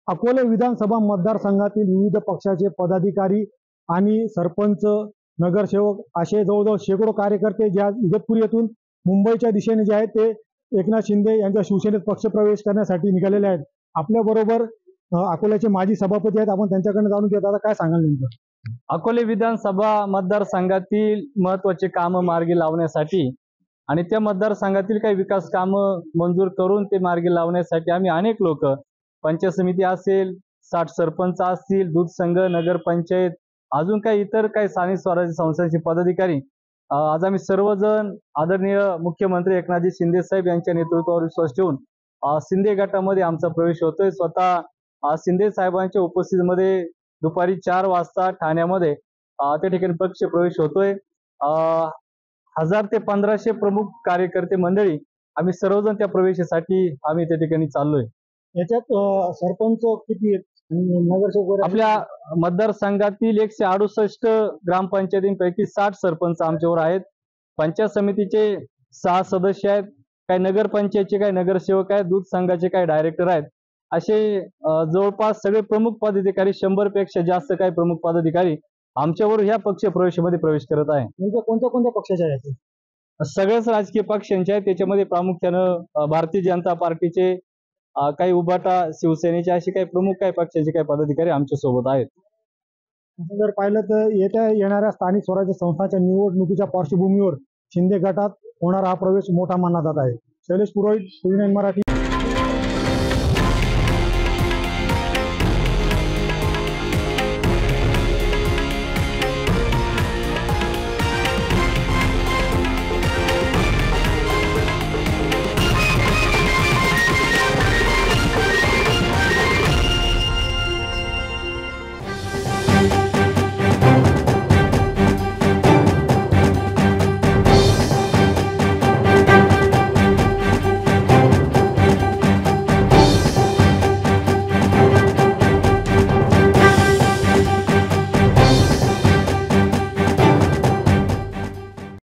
अकोले विधानसभा मतदारसंघातील विविध पक्षाचे पदाधिकारी आणि सरपंच, नगरसेवक असे जवळजवळ शेकडो कार्यकर्ते जे आज इगतपुरी येथून मुंबईच्या दिशेने जे आहेत ते एकनाथ शिंदे यांच्या शिवसेनेत पक्षप्रवेश करण्यासाठी निघालेले आहेत। आपल्या बरोबर अकोल्याचे माजी सभापती आहेत, आपण त्यांच्याकडे जाणून घेऊ। दादा, काय सांगाल नेमकं? अकोले विधानसभा मतदारसंघातील महत्त्वाचे कामं मार्गी लावण्यासाठी आणि त्या मतदारसंघातील काही विकास कामं मंजूर करून ते मार्गी लावण्यासाठी आम्ही अनेक लोक, पंचायत समिती असेल, 60 सरपंच असतील, दूध संघ, नगरपंचायत, अजून काही इतर काही स्थानिक स्वराज्य संस्थांचे पदाधिकारी, आज आम्ही सर्वजण आदरणीय मुख्यमंत्री एकनाथजी शिंदे साहेब यांच्या नेतृत्वावर विश्वास ठेवून शिंदे गटामध्ये आमचा प्रवेश होतोय। स्वतः शिंदे साहेबांच्या उपस्थितीमध्ये दुपारी 4 वाजता ठाण्यामध्ये त्या ठिकाणी पक्ष प्रवेश होतोय। 1000 ते 1500 प्रमुख कार्यकर्ते मंडळी आम्ही सर्वजण त्या प्रवेशासाठी आम्ही त्या ठिकाणी चाललोय। याच्यात सरपंच किती आहेत आणि नगरसेवक? आपल्या मतदारसंघातील 168 ग्रामपंचायतींपैकी 60 सरपंच आमच्यावर आहेत। पंचायत समितीचे 6 सदस्य आहेत, काही नगरपंचायतचे काही नगरसेवक आहेत, दूध संघाचे काही डायरेक्टर आहेत। असे जवळपास सगळे प्रमुख पदाधिकारी, 100 पेक्षा जास्त काही प्रमुख पदाधिकारी आमच्यावर ह्या पक्ष प्रवेशामध्ये प्रवेश करत आहे। म्हणजे कोणत्या पक्षाचे आहेत? सगळ्याच राजकीय पक्षांचे आहेत। त्याच्यामध्ये प्रामुख्यानं भारतीय जनता पार्टीचे, काही उभाटा, शिवसेनेचे, असे काही प्रमुख काही पक्षाचे काही पदाधिकारी आमच्या सोबत आहेत। जर पाहिलं तर येणाऱ्या स्थानिक स्वराज्य संस्थांच्या निवडणुकीच्या पार्श्वभूमीवर शिंदे गटात होणारा हा प्रवेश मोठा मानला जात आहे। शैलेश पुरोहित, टीव्ही 9 मराठी।